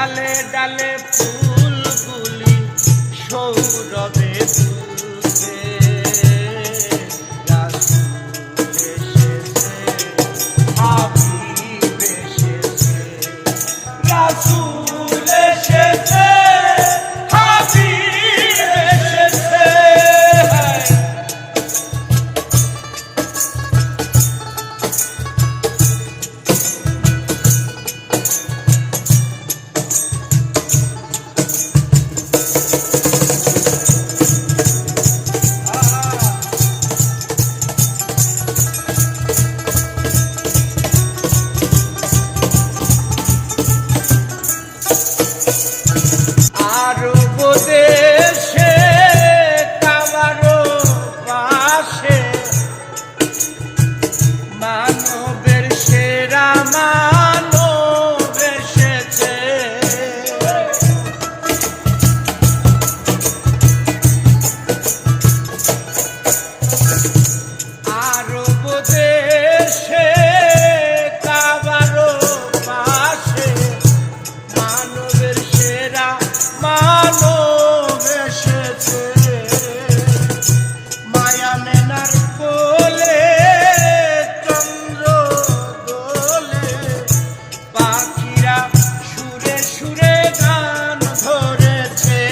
ডালে ডালে ফুলগুলি সৌরভে দুলছে, রাসূল এসেছে, হাবিব এসেছে, রাসূল এসেছে, হাবিব এসেছে। আরব দেশে কাবারও পাশে মানবের সেরা মানব এসেছে, আরব দেশে কাবারও পাশে মানবের সেরা মানব এসেছে, মায়া মেনার কোলে চন্দ্র দোলে, পাখিরা সুরে সুরে গান ধরেছে,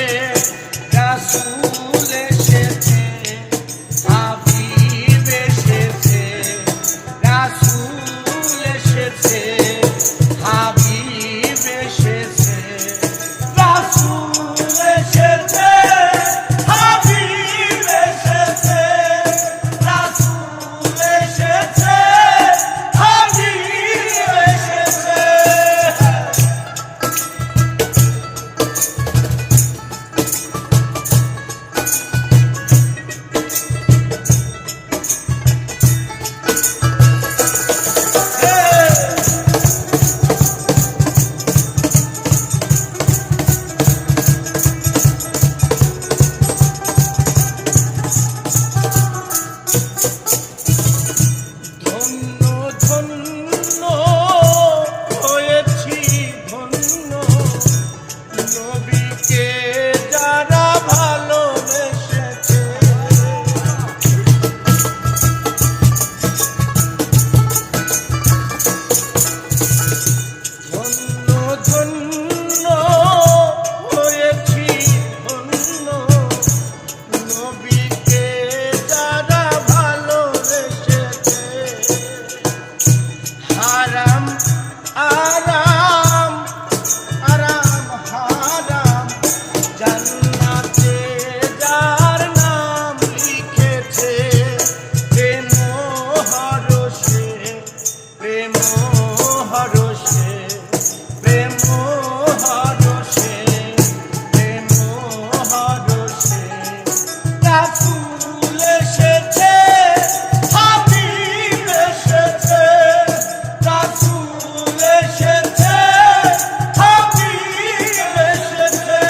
রাসূল এসেছে, হাবিব এসেছে, রাসূল এসেছে, হাবিব এসেছে, রাসূল এসেছে, হাবিব এসেছে, রাসূল এসেছে, হাবিব এসেছে। ধন্য ধন্য হয়েছি ধন্য, নবীকে যারা ভালোবেসেছে, ধন্য ধন্য হয়েছি ধন্য, নবীকে যারা ভালোবেসেছে, হারাম আরাম আরাম হারাম জান্নাতে যার নাম লিখেছে, প্রেম হরষে প্রেম হরষে প্রেম হরষে প্রেম হরষে, রাসূল এসেছে, হাবিব এসেছে, রাসূল এসেছে, হাবিব এসেছে।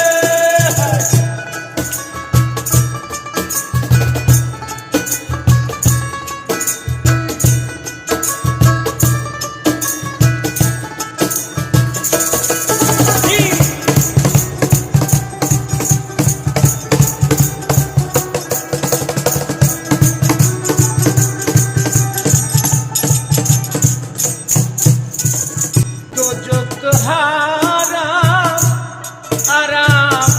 দোজখ হারাম আরাম